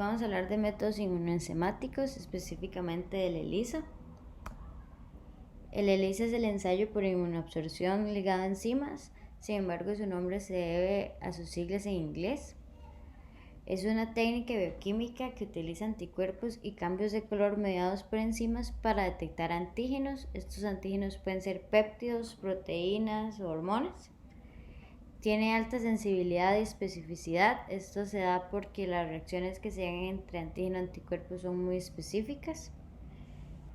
vamos a hablar de métodos inmunoenzimáticos, específicamente del ELISA. El ELISA es el ensayo por inmunoabsorción ligado a enzimas, sin embargo su nombre se debe a sus siglas en inglés. Es una técnica bioquímica que utiliza anticuerpos y cambios de color mediados por enzimas para detectar antígenos. Estos antígenos pueden ser péptidos, proteínas o hormonas. Tiene alta sensibilidad y especificidad. Esto se da porque las reacciones que se dan entre antígeno y anticuerpo son muy específicas.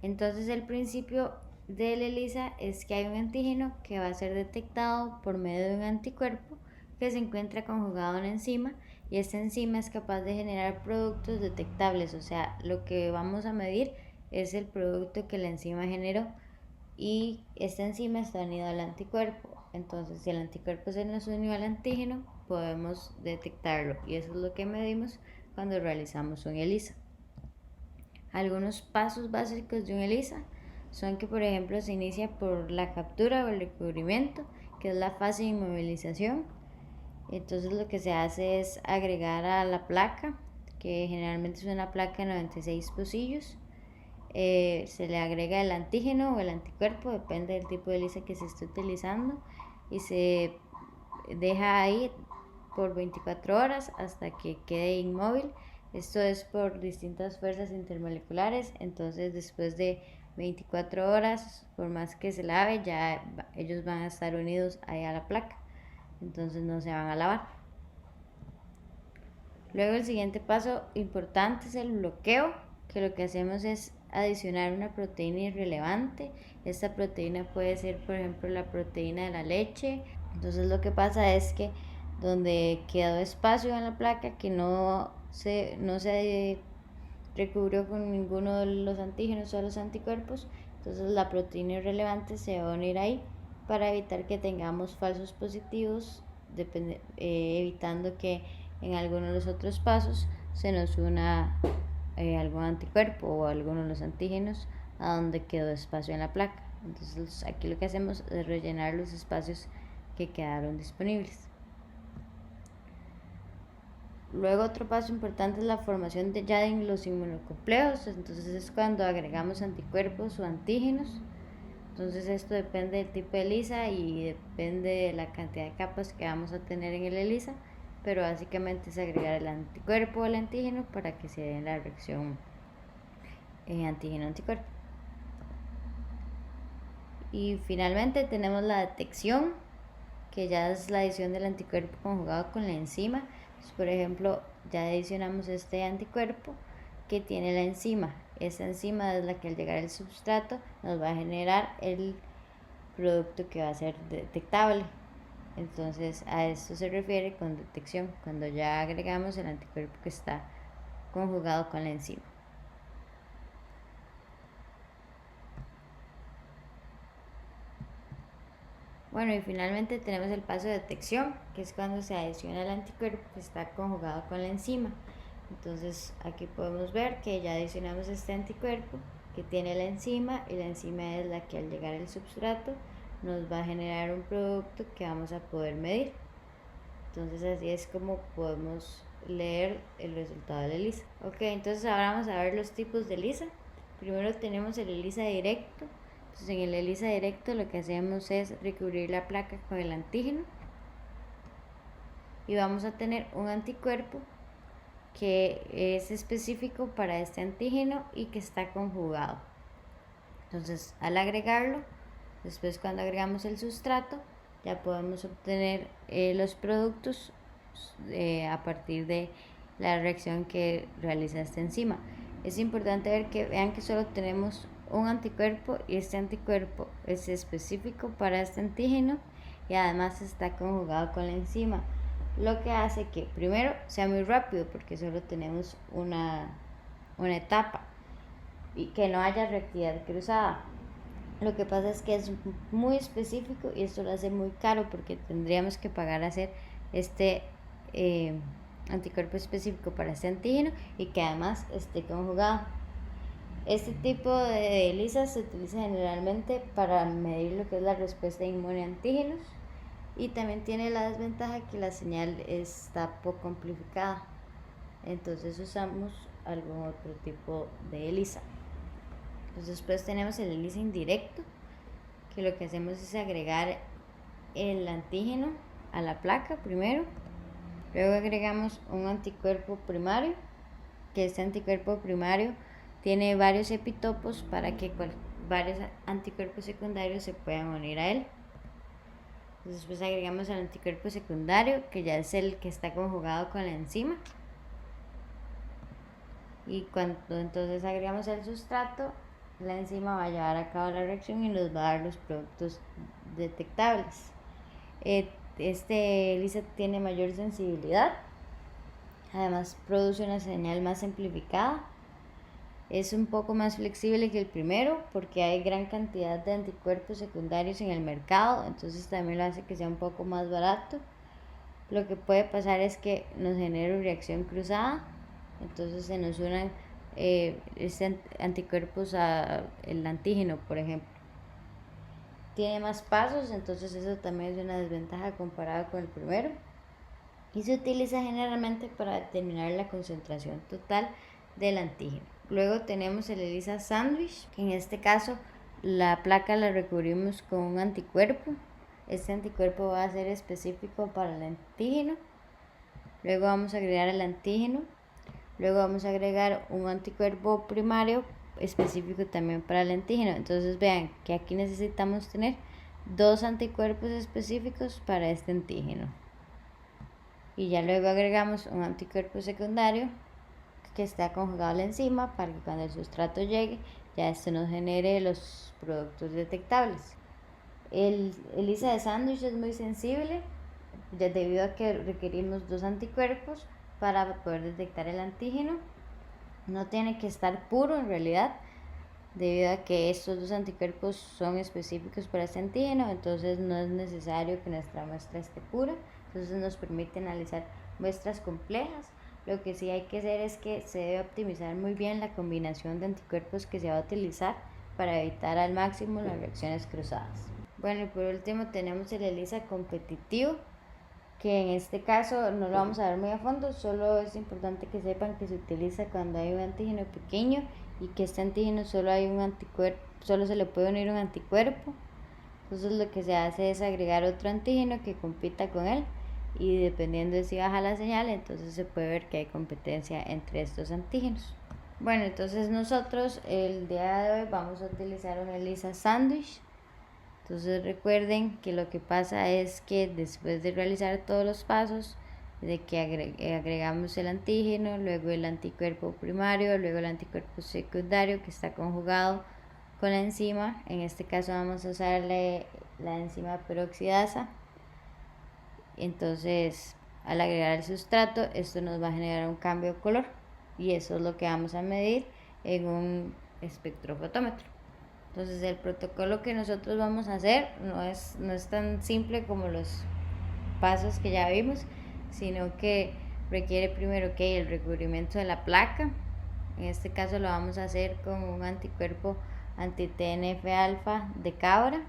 Entonces el principio del ELISA es que hay un antígeno que va a ser detectado por medio de un anticuerpo que se encuentra conjugado a una enzima, y esta enzima es capaz de generar productos detectables, o sea, lo que vamos a medir es el producto que la enzima generó, y esta enzima está unida al anticuerpo. Entonces, si el anticuerpo se nos unió al antígeno, podemos detectarlo, y eso es lo que medimos cuando realizamos un ELISA. Algunos pasos básicos de un ELISA son que, por ejemplo, se inicia por la captura o el recubrimiento, que es la fase de inmovilización. Entonces lo que se hace es agregar a la placa, que generalmente es una placa de 96 pocillos. Se le agrega el antígeno o el anticuerpo, depende del tipo de ELISA que se esté utilizando, y se deja ahí por 24 horas hasta que quede inmóvil. Esto es por distintas fuerzas intermoleculares. Entonces después de 24 horas, por más que se lave, ya ellos van a estar unidos ahí a la placa, entonces no se van a lavar. Luego el siguiente paso importante es el bloqueo, que lo que hacemos es adicionar una proteína irrelevante. Esta proteína puede ser, por ejemplo, la proteína de la leche. Entonces lo que pasa es que donde quedó espacio en la placa que no se recubrió con ninguno de los antígenos o los anticuerpos, entonces la proteína irrelevante se va a unir ahí para evitar que tengamos falsos positivos, evitando que en alguno de los otros pasos se nos una algún anticuerpo o alguno de los antígenos a donde quedó espacio en la placa. Entonces aquí lo que hacemos es rellenar los espacios que quedaron disponibles. Luego otro paso importante es la formación de los inmunocomplejos. Entonces es cuando agregamos anticuerpos o antígenos. Entonces esto depende del tipo de ELISA y depende de la cantidad de capas que vamos a tener en el ELISA, pero básicamente es agregar el anticuerpo o el antígeno para que se dé la reacción antígeno-anticuerpo. Y finalmente tenemos la detección, que ya es la adición del anticuerpo conjugado con la enzima. Entonces, por ejemplo, ya adicionamos este anticuerpo que tiene la enzima. Esta enzima es la que al llegar al substrato nos va a generar el producto que va a ser detectable. Entonces a esto se refiere con detección, cuando ya agregamos el anticuerpo que está conjugado con la enzima. Bueno, y finalmente tenemos el paso de detección, que es cuando se adiciona el anticuerpo que está conjugado con la enzima. Entonces aquí podemos ver que ya adicionamos este anticuerpo que tiene la enzima, y la enzima es la que al llegar al substrato nos va a generar un producto que vamos a poder medir. Entonces así es como podemos leer el resultado del ELISA. Ok, entonces ahora vamos a ver los tipos de ELISA. Primero tenemos el ELISA directo. Entonces en el ELISA directo lo que hacemos es recubrir la placa con el antígeno, y vamos a tener un anticuerpo que es específico para este antígeno y que está conjugado. Entonces al agregarlo, después cuando agregamos el sustrato, ya podemos obtener los productos a partir de la reacción que realiza esta enzima. Es importante vean que solo tenemos un anticuerpo, y este anticuerpo es específico para este antígeno y además está conjugado con la enzima, lo que hace que primero sea muy rápido porque solo tenemos una etapa y que no haya reactividad cruzada. Lo que pasa es que es muy específico y esto lo hace muy caro porque tendríamos que pagar a hacer este anticuerpo específico para este antígeno y que además esté conjugado. Este tipo de ELISA se utiliza generalmente para medir lo que es la respuesta inmune a antígenos, y también tiene la desventaja que la señal está poco amplificada. entonces usamos algún otro tipo de ELISA. Entonces después tenemos el ELISA indirecto, que lo que hacemos es agregar el antígeno a la placa primero, luego agregamos un anticuerpo primario, que este anticuerpo primario tiene varios epitopos para que varios anticuerpos secundarios se puedan unir a él. Después agregamos el anticuerpo secundario, que ya es el que está conjugado con la enzima. Y cuando entonces agregamos el sustrato, la enzima va a llevar a cabo la reacción y nos va a dar los productos detectables. Este ELISA tiene mayor sensibilidad, además produce una señal más amplificada. Es un poco más flexible que el primero porque hay gran cantidad de anticuerpos secundarios en el mercado, entonces también lo hace que sea un poco más barato. Lo que puede pasar es que nos genere reacción cruzada, entonces se nos unan anticuerpos al antígeno, por ejemplo. Tiene más pasos, entonces eso también es una desventaja comparado con el primero. Y se utiliza generalmente para determinar la concentración total del antígeno. Luego tenemos el ELISA sándwich, que en este caso la placa la recubrimos con un anticuerpo. Este anticuerpo va a ser específico para el antígeno. Luego vamos a agregar el antígeno. Luego vamos a agregar un anticuerpo primario específico también para el antígeno. Entonces vean que aquí necesitamos tener 2 anticuerpos específicos para este antígeno. Y ya luego agregamos un anticuerpo secundario que está conjugado a la enzima para que cuando el sustrato llegue ya esto nos genere los productos detectables. El ELISA de sándwich es muy sensible ya debido a que requerimos 2 anticuerpos para poder detectar el antígeno. No tiene que estar puro en realidad, debido a que estos 2 anticuerpos son específicos para este antígeno, entonces no es necesario que nuestra muestra esté pura. Entonces nos permite analizar muestras complejas. Lo que sí hay que hacer es que se debe optimizar muy bien la combinación de anticuerpos que se va a utilizar para evitar al máximo las reacciones cruzadas. Bueno, y por último tenemos el ELISA competitivo, que en este caso no lo vamos a ver muy a fondo, solo es importante que sepan que se utiliza cuando hay un antígeno pequeño y que este antígeno solo hay un anticuerpo, solo se le puede unir un anticuerpo. Entonces lo que se hace es agregar otro antígeno que compita con él, y dependiendo de si baja la señal, entonces se puede ver que hay competencia entre estos antígenos. Bueno, entonces nosotros el día de hoy vamos a utilizar un ELISA sándwich. Entonces recuerden que lo que pasa es que después de realizar todos los pasos, de que agregamos el antígeno, luego el anticuerpo primario, luego el anticuerpo secundario que está conjugado con la enzima, en este caso vamos a usarle la enzima peroxidasa. Entonces al agregar el sustrato, esto nos va a generar un cambio de color, y eso es lo que vamos a medir en un espectrofotómetro. Entonces el protocolo que nosotros vamos a hacer no es tan simple como los pasos que ya vimos, sino que requiere primero que el recubrimiento de la placa. En este caso lo vamos a hacer con un anticuerpo anti-TNF alfa de cabra.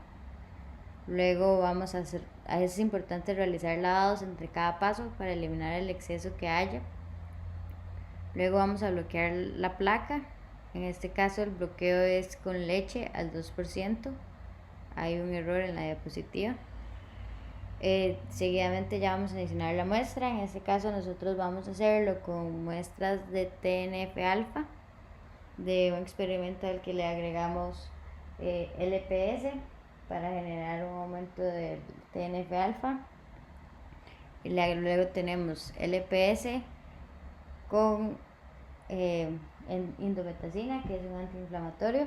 Luego vamos a hacer, es importante realizar lavados entre cada paso para eliminar el exceso que haya. Luego vamos a bloquear la placa. En este caso el bloqueo es con leche al 2%. Hay un error en la diapositiva. Seguidamente ya vamos a adicionar la muestra. En este caso nosotros vamos a hacerlo con muestras de TNF alfa de un experimento al que le agregamos LPS para generar un aumento de TNF alfa. Y luego tenemos LPS con indometacina, que es un antiinflamatorio,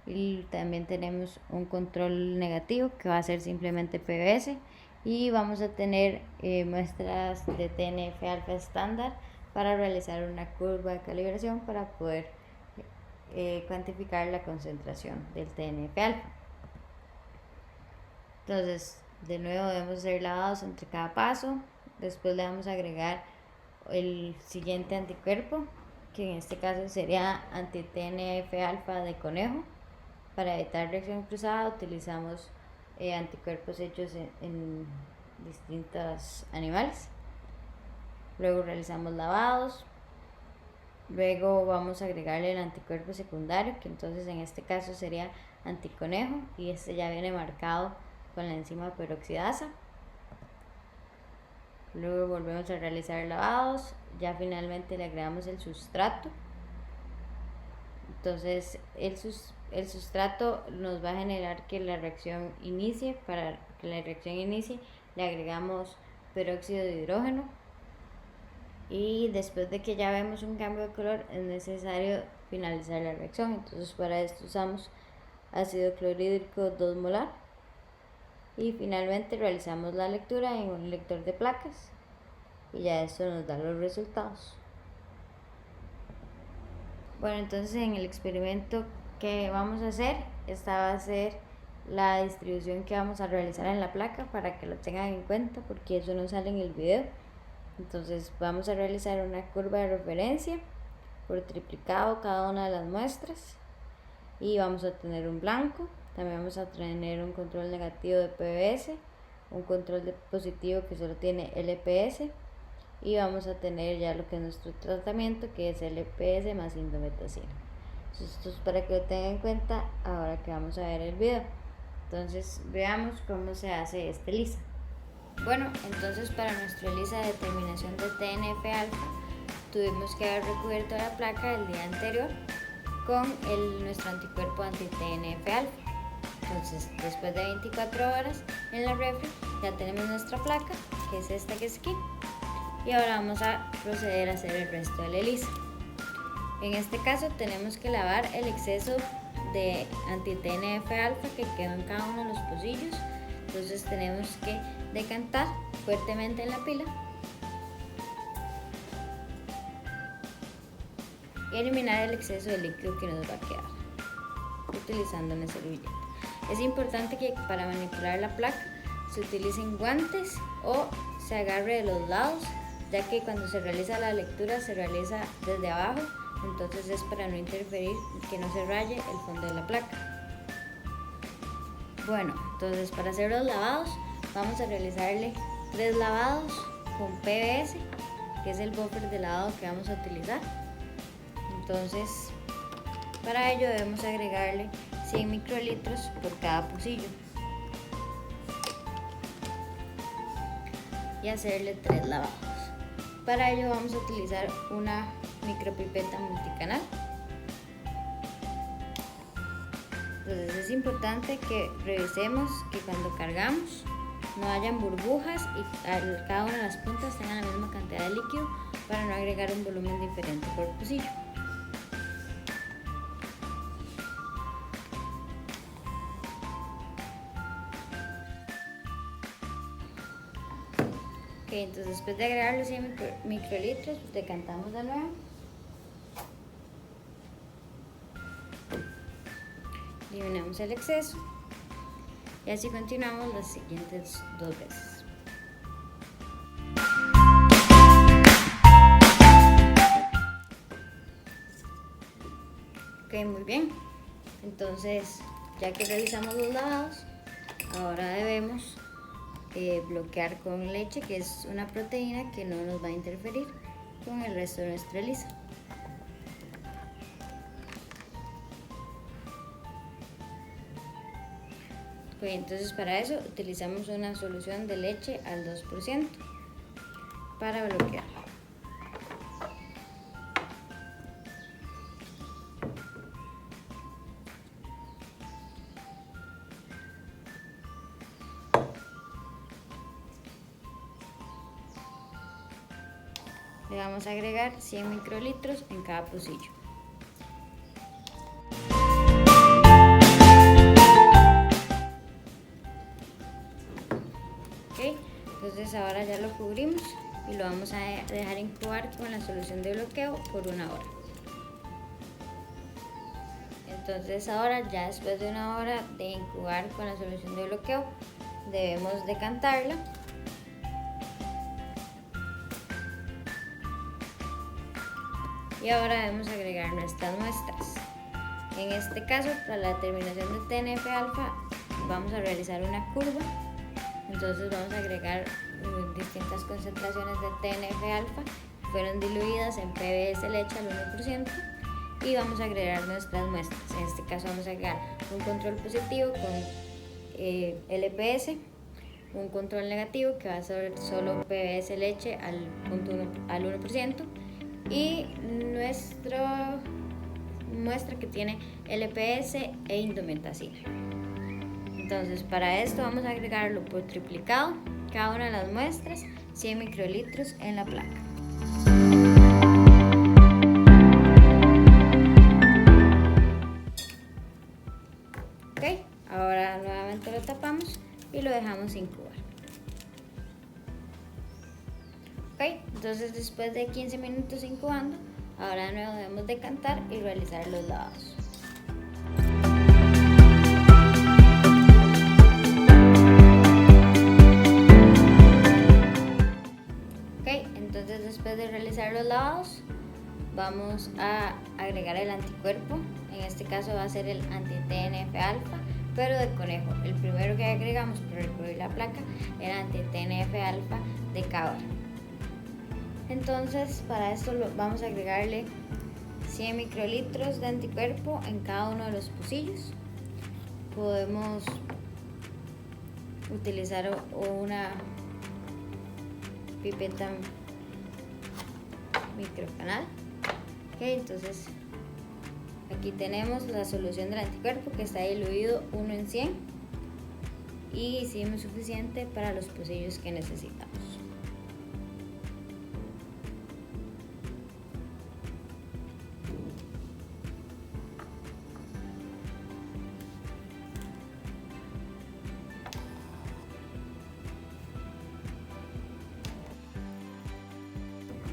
y también tenemos un control negativo que va a ser simplemente PBS, y vamos a tener muestras de TNF alfa estándar para realizar una curva de calibración para poder cuantificar la concentración del TNF alfa. Entonces de nuevo debemos hacer lavados entre cada paso. Después le vamos a agregar el siguiente anticuerpo, que en este caso sería anti-TNF alfa de conejo. Para evitar reacción cruzada utilizamos anticuerpos hechos en distintos animales. Luego realizamos lavados, Luego vamos a agregarle el anticuerpo secundario, que entonces en este caso sería anticonejo, y este ya viene marcado con la enzima peroxidasa. Luego volvemos a realizar lavados, ya finalmente le agregamos el sustrato. Entonces el sustrato nos va a generar que la reacción inicie. Para que la reacción inicie le agregamos peróxido de hidrógeno, y después de que ya vemos un cambio de color es necesario finalizar la reacción. Entonces para esto usamos ácido clorhídrico 2 molar, y finalmente realizamos la lectura en un lector de placas, y ya esto nos da los resultados. Bueno, entonces en el experimento que vamos a hacer, esta va a ser la distribución que vamos a realizar en la placa para que lo tengan en cuenta, porque eso no sale en el video. Entonces vamos a realizar una curva de referencia por triplicado cada una de las muestras, y vamos a tener un blanco. También vamos a tener un control negativo de PBS, un control de positivo que solo tiene LPS, y vamos a tener ya lo que es nuestro tratamiento, que es LPS más indometacina. Esto es para que lo tengan en cuenta ahora que vamos a ver el video. Entonces veamos cómo se hace este ELISA. Bueno, entonces para nuestro ELISA de determinación de TNF-alfa tuvimos que haber recubierto la placa el día anterior con nuestro anticuerpo anti-TNF-alfa. Entonces después de 24 horas en la refri ya tenemos nuestra placa, que es esta que es aquí, y ahora vamos a proceder a hacer el resto del ELISA. En este caso tenemos que lavar el exceso de anti-TNF-alfa que quedó en cada uno de los pocillos. Entonces tenemos que decantar fuertemente en la pila y eliminar el exceso de líquido que nos va a quedar utilizando una servilleta. Es importante que para manipular la placa se utilicen guantes o se agarre de los lados, ya que cuando se realiza la lectura se realiza desde abajo, entonces es para no interferir y que no se raye el fondo de la placa. Bueno, entonces para hacer los lavados vamos a realizarle 3 lavados con PBS, que es el buffer de lavado que vamos a utilizar. Entonces para ello debemos agregarle 100 microlitros por cada pocillo y hacerle 3 lavados. Para ello vamos a utilizar una micropipeta multicanal. Entonces es importante que revisemos que cuando cargamos no hayan burbujas y cada una de las puntas tengan la misma cantidad de líquido para no agregar un volumen diferente por pocillo. Ok, entonces después de agregar los 100 microlitros, pues decantamos de nuevo. Eliminamos el exceso y así continuamos las siguientes 2 veces. Ok, muy bien. Entonces, ya que realizamos los lavados, ahora debemos bloquear con leche, que es una proteína que no nos va a interferir con el resto de nuestra ELISA. Okay, entonces para eso utilizamos una solución de leche al 2% para bloquear. Le vamos a agregar 100 microlitros en cada pocillo. Okay, entonces ahora ya lo cubrimos y lo vamos a dejar incubar con la solución de bloqueo por 1 hora. Entonces ahora, ya después de 1 hora de incubar con la solución de bloqueo, debemos decantarla. Y ahora debemos agregar nuestras muestras. En este caso, para la determinación de TNF-alfa, vamos a realizar una curva. Entonces vamos a agregar distintas concentraciones de TNF-alfa fueron diluidas en PBS leche al 1%. Y vamos a agregar nuestras muestras. En este caso vamos a agregar un control positivo con LPS, un control negativo que va a ser solo PBS leche al 1%, y nuestra muestra que tiene LPS e indometacina. Entonces, para esto vamos a agregarlo por triplicado, cada una de las muestras, 100 microlitros en la placa. Ok, ahora nuevamente lo tapamos y lo dejamos incubar. Ok, entonces después de 15 minutos incubando, ahora de nuevo debemos decantar y realizar los lavados. Ok, entonces después de realizar los lavados, vamos a agregar el anticuerpo. En este caso va a ser el anti-TNF-alfa, pero de conejo. El primero que agregamos para recubrir la placa era anti-TNF-alfa de cabra. Entonces, para esto vamos a agregarle 100 microlitros de anticuerpo en cada uno de los pocillos. Podemos utilizar una pipeta microcanal. Ok, entonces aquí tenemos la solución del anticuerpo que está diluido 1 en 100 y hicimos suficiente para los pocillos que necesitamos.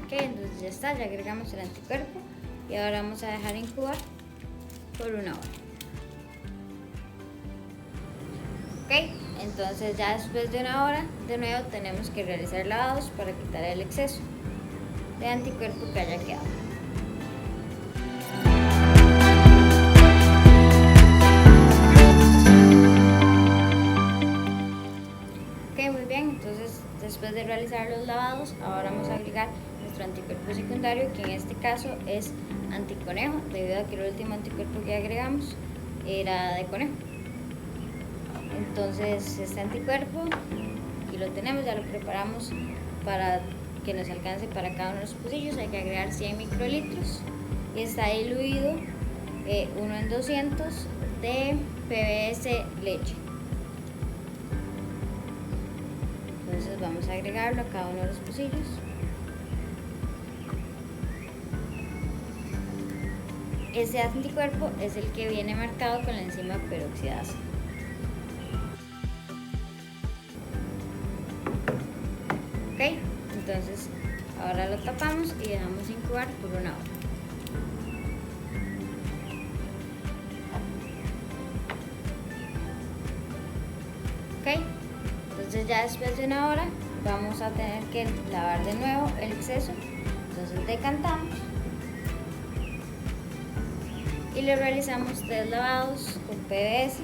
Ok, entonces ya está, ya agregamos el anticuerpo y ahora vamos a dejar incubar por 1 hora. Ok, entonces ya después de 1 hora, de nuevo tenemos que realizar lavados para quitar el exceso de anticuerpo que haya quedado. Ok, muy bien, entonces después de realizar los lavados, ahora vamos a agregar nuestro anticuerpo secundario, que en este caso es anticonejo, debido a que el último anticuerpo que agregamos era de conejo. Entonces este anticuerpo, aquí lo tenemos, ya lo preparamos para que nos alcance para cada uno de los pocillos. Hay que agregar 100 microlitros y está diluido 1 en 200 de PBS leche. Entonces vamos a agregarlo a cada uno de los pocillos. Ese anticuerpo es el que viene marcado con la enzima peroxidasa. Ok, entonces ahora lo tapamos y dejamos incubar por 1 hora. Ok, entonces ya después de 1 hora vamos a tener que lavar de nuevo el exceso. Entonces decantamos y le realizamos 3 lavados con PBS,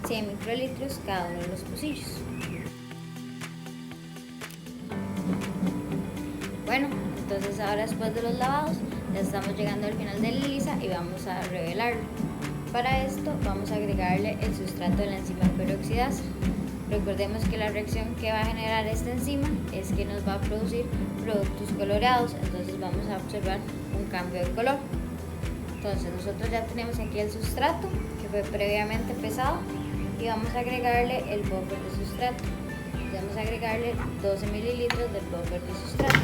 100 microlitros cada uno de los pocillos. Bueno, entonces ahora después de los lavados ya estamos llegando al final del ELISA y vamos a revelarlo. Para esto vamos a agregarle el sustrato de la enzima peroxidasa. Recordemos que la reacción que va a generar esta enzima es que nos va a producir productos coloreados, entonces vamos a observar un cambio de color. Entonces nosotros ya tenemos aquí el sustrato que fue previamente pesado y vamos a agregarle el buffer de sustrato. Vamos a agregarle 12 mililitros del buffer de sustrato.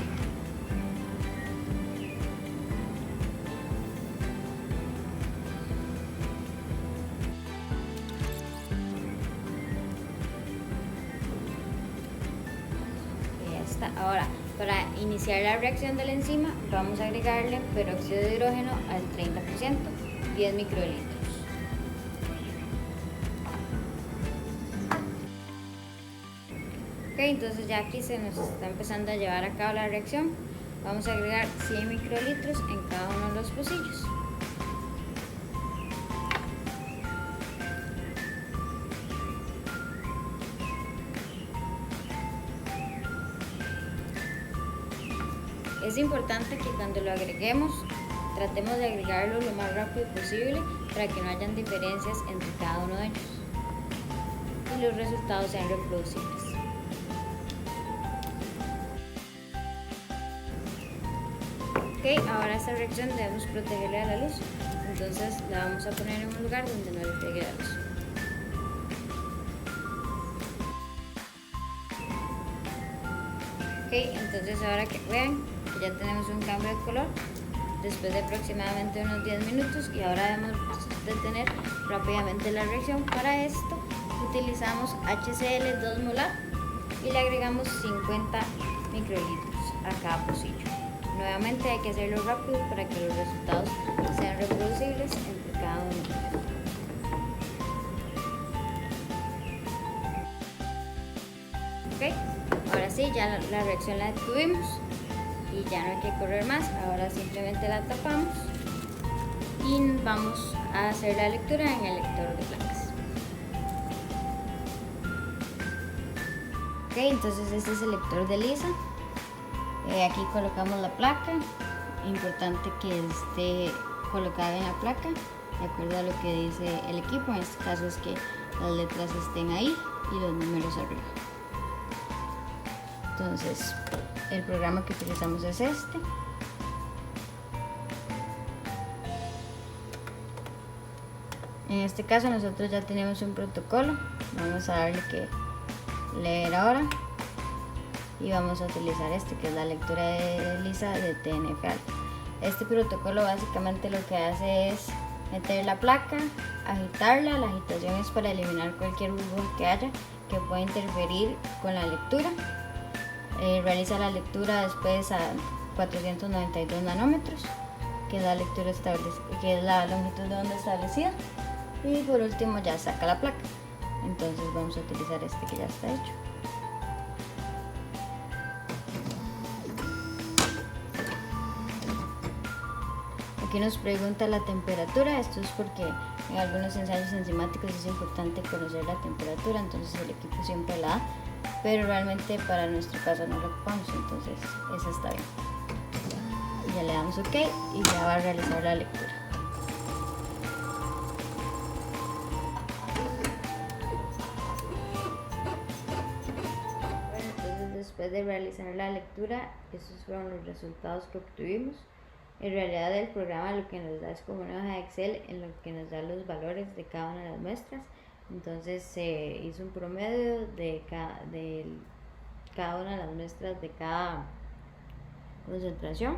Ahora, para iniciar la reacción de la enzima, vamos a agregarle peróxido de hidrógeno al 30%, 10 microlitros. Ok, entonces ya aquí se nos está empezando a llevar a cabo la reacción. Vamos a agregar 100 microlitros en cada uno de los pocillos. Es importante que cuando lo agreguemos, tratemos de agregarlo lo más rápido posible para que no hayan diferencias entre cada uno de ellos y los resultados sean reproducibles. Ok, ahora esta reacción debemos protegerla de la luz, entonces la vamos a poner en un lugar donde no le pegue la luz. Ok, entonces ahora que vean que ya tenemos un cambio de color después de aproximadamente unos 10 minutos, y ahora debemos detener rápidamente la reacción. Para esto utilizamos HCl 2 molar y le agregamos 50 microlitros a cada pocillo. Nuevamente hay que hacerlo rápido para que los resultados sean reproducibles entre cada uno de ellos. Ok, ahora sí, ya la reacción la detuvimos y ya no hay que correr más. Ahora simplemente la tapamos y vamos a hacer la lectura en el lector de placas. Ok, entonces este es el lector de ELISA. Aquí colocamos la placa. Importante que esté colocada en la placa de acuerdo a lo que dice el equipo. En este caso es que las letras estén ahí y los números arriba. Entonces el programa que utilizamos es este. En este caso nosotros ya tenemos un protocolo. Vamos a darle que leer ahora y vamos a utilizar este, que es la lectura de ELISA de TNF-alfa. Este protocolo básicamente lo que hace es meter la placa, agitarla. La agitación es para eliminar cualquier burbuja que haya que pueda interferir con la lectura. Realiza la lectura después a 492 nanómetros, que es la lectura que es la longitud de onda establecida, y por último ya saca la placa. Entonces vamos a utilizar este que ya está hecho. Aquí nos pregunta la temperatura. Esto es porque en algunos ensayos enzimáticos es importante conocer la temperatura, entonces el equipo siempre la da, pero realmente para nuestro caso no lo ocupamos, entonces esa está bien. Ya le damos OK y ya va a realizar la lectura. Bueno, entonces después de realizar la lectura, estos fueron los resultados que obtuvimos. En realidad el programa lo que nos da es como una hoja de Excel en lo que nos da los valores de cada una de las muestras. Entonces se hizo un promedio de cada una de las muestras de cada concentración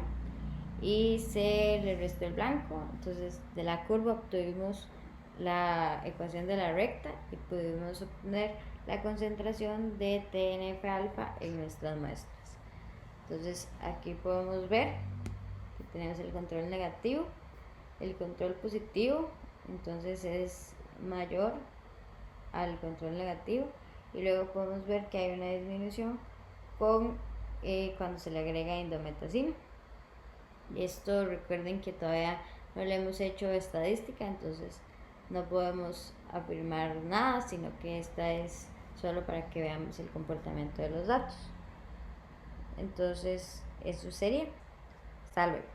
y se le restó el blanco. Entonces de la curva obtuvimos la ecuación de la recta y pudimos obtener la concentración de TNF-alfa en nuestras muestras. Entonces aquí podemos ver que tenemos el control negativo, el control positivo, entonces es mayor al control negativo, y luego podemos ver que hay una disminución cuando se le agrega indometacina. Esto recuerden que todavía no le hemos hecho estadística, entonces no podemos afirmar nada, sino que esta es solo para que veamos el comportamiento de los datos. Entonces eso sería. Hasta luego.